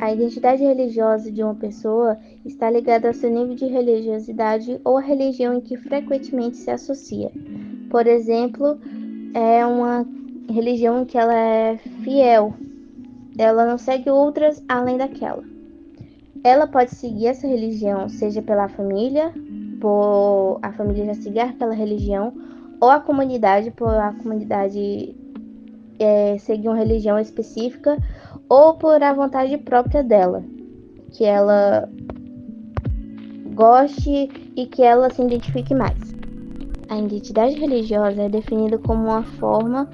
A identidade religiosa de uma pessoa está ligada ao seu nível de religiosidade ou à religião em que frequentemente se associa. Por exemplo, é uma religião em que ela é fiel, ela não segue outras além daquela. Ela pode seguir essa religião, seja pela família, por a família já seguir aquela religião, ou a comunidade, por a comunidade seguir uma religião específica, ou por a vontade própria dela, que ela goste e que ela se identifique mais. A identidade religiosa é definida como uma forma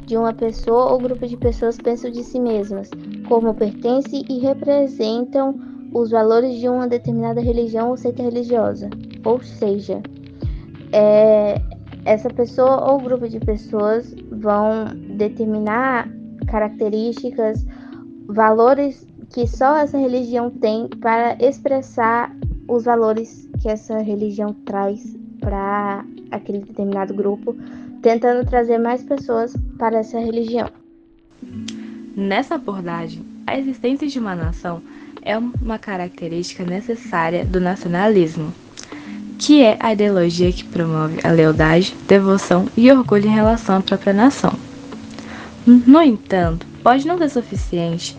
de uma pessoa ou grupo de pessoas pensam de si mesmas, como pertencem e representam os valores de uma determinada religião ou seita religiosa. Ou seja, essa pessoa ou grupo de pessoas vão determinar características, valores que só essa religião tem para expressar os valores que essa religião traz para aquele determinado grupo, tentando trazer mais pessoas para essa religião. Nessa abordagem, a existência de uma nação é uma característica necessária do nacionalismo, que é a ideologia que promove a lealdade, devoção e orgulho em relação à própria nação. No entanto, pode não ser suficiente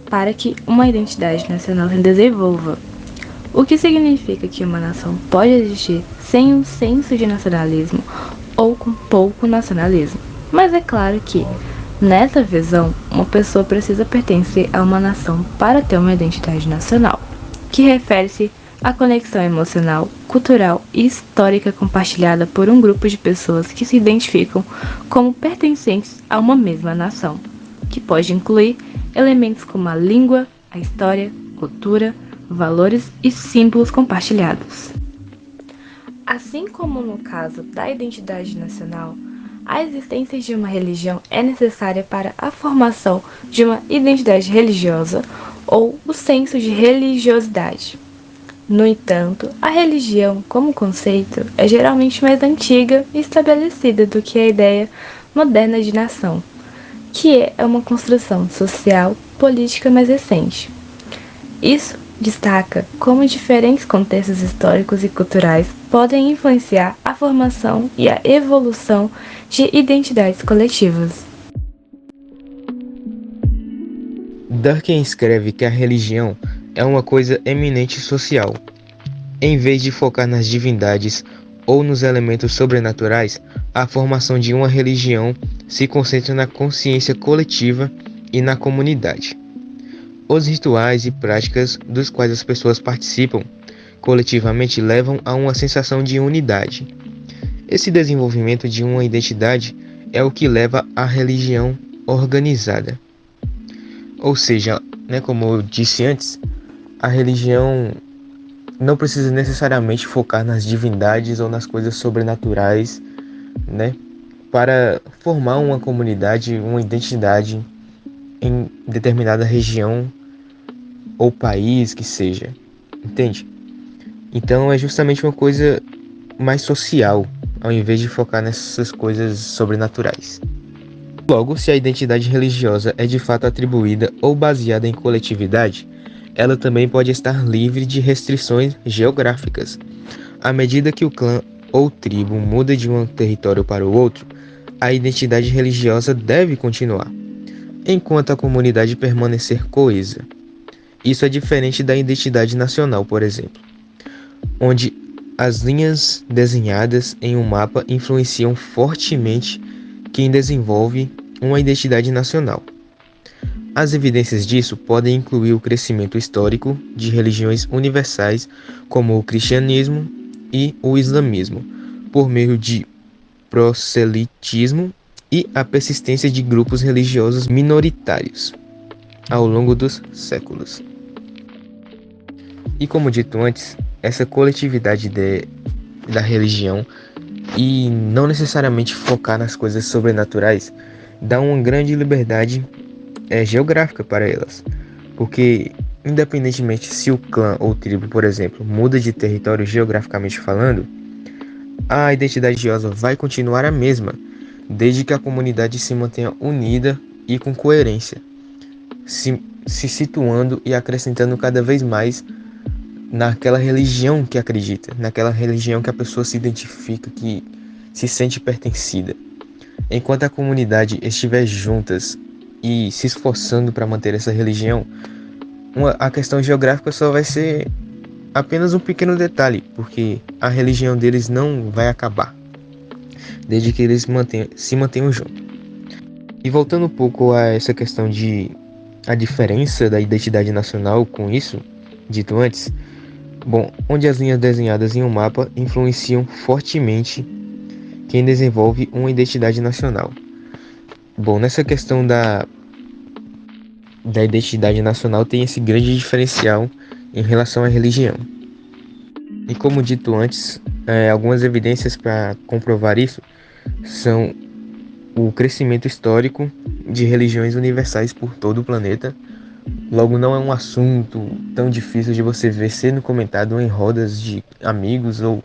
para que uma identidade nacional se desenvolva, o que significa que uma nação pode existir sem um senso de nacionalismo ou com pouco nacionalismo. Mas é claro que, nessa visão, uma pessoa precisa pertencer a uma nação para ter uma identidade nacional, que refere-se à conexão emocional, cultural e histórica compartilhada por um grupo de pessoas que se identificam como pertencentes a uma mesma nação, que pode incluir elementos como a língua, a história, cultura, valores e símbolos compartilhados. Assim como no caso da identidade nacional, a existência de uma religião é necessária para a formação de uma identidade religiosa ou o senso de religiosidade. No entanto, a religião, como conceito, é geralmente mais antiga e estabelecida do que a ideia moderna de nação, que é uma construção social, política mais recente. Isso destaca como diferentes contextos históricos e culturais podem influenciar a formação e a evolução de identidades coletivas. Durkheim escreve que a religião é uma coisa eminente social. Em vez de focar nas divindades ou nos elementos sobrenaturais, a formação de uma religião se concentra na consciência coletiva e na comunidade. Os rituais e práticas dos quais as pessoas participam coletivamente levam a uma sensação de unidade. Esse desenvolvimento de uma identidade é o que leva à religião organizada. Ou seja, como eu disse antes, a religião não precisa necessariamente focar nas divindades ou nas coisas sobrenaturais, para formar uma comunidade, uma identidade em determinada região ou país que seja, entende? Então é justamente uma coisa mais social, ao invés de focar nessas coisas sobrenaturais. Logo, se a identidade religiosa é de fato atribuída ou baseada em coletividade, ela também pode estar livre de restrições geográficas. À medida que o clã ou tribo muda de um território para o outro, a identidade religiosa deve continuar, enquanto a comunidade permanecer coesa. Isso é diferente da identidade nacional, por exemplo, onde as linhas desenhadas em um mapa influenciam fortemente quem desenvolve uma identidade nacional. As evidências disso podem incluir o crescimento histórico de religiões universais como o cristianismo e o islamismo, por meio de proselitismo e a persistência de grupos religiosos minoritários ao longo dos séculos. E como dito antes, essa coletividade da religião e não necessariamente focar nas coisas sobrenaturais dá uma grande liberdade geográfica para elas, porque independentemente se o clã ou tribo, por exemplo, muda de território geograficamente falando, a identidade religiosa vai continuar a mesma, desde que a comunidade se mantenha unida e com coerência. se situando e acrescentando cada vez mais naquela religião que acredita, naquela religião que a pessoa se identifica, que se sente pertencida. Enquanto a comunidade estiver juntas e se esforçando para manter essa religião, a questão geográfica só vai ser apenas um pequeno detalhe, porque a religião deles não vai acabar, desde que eles se mantenham juntos. E voltando um pouco a essa questão de a diferença da identidade nacional com isso, dito antes, bom, onde as linhas desenhadas em um mapa influenciam fortemente quem desenvolve uma identidade nacional. Bom, nessa questão da identidade nacional tem esse grande diferencial em relação à religião. E como dito antes, algumas evidências para comprovar isso são o crescimento histórico de religiões universais por todo o planeta. Logo, não é um assunto tão difícil de você ver sendo comentado em rodas de amigos ou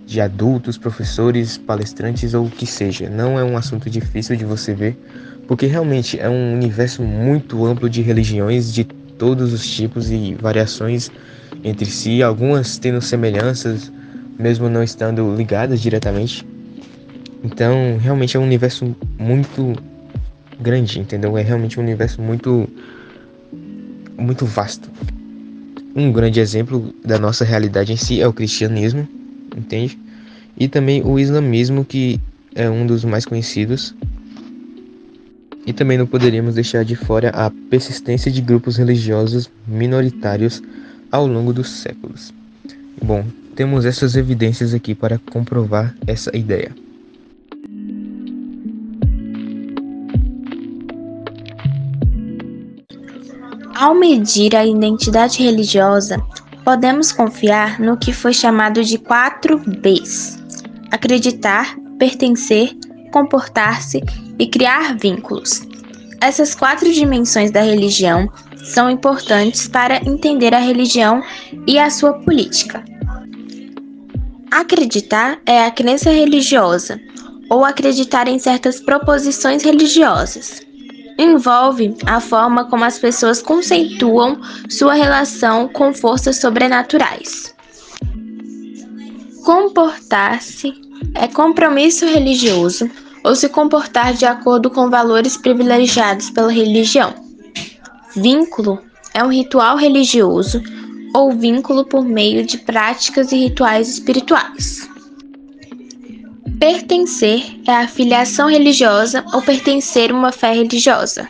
de adultos, professores, palestrantes ou o que seja. Não é um assunto difícil de você ver, porque realmente é um universo muito amplo de religiões de todos os tipos e variações entre si, algumas tendo semelhanças, mesmo não estando ligadas diretamente. Então, realmente é um universo muito grande, entendeu? É realmente um universo muito vasto. Um grande exemplo da nossa realidade em si é o cristianismo, entende? E também o islamismo, que é um dos mais conhecidos. E também não poderíamos deixar de fora a persistência de grupos religiosos minoritários ao longo dos séculos. Bom, temos essas evidências aqui para comprovar essa ideia. Ao medir a identidade religiosa, podemos confiar no que foi chamado de 4 Bs: acreditar, pertencer, comportar-se e criar vínculos. Essas 4 dimensões da religião são importantes para entender a religião e a sua política. Acreditar é a crença religiosa, ou acreditar em certas proposições religiosas. Envolve a forma como as pessoas conceituam sua relação com forças sobrenaturais. Comportar-se é compromisso religioso ou se comportar de acordo com valores privilegiados pela religião. Vínculo é um ritual religioso ou vínculo por meio de práticas e rituais espirituais. Pertencer é a filiação religiosa ou pertencer a uma fé religiosa.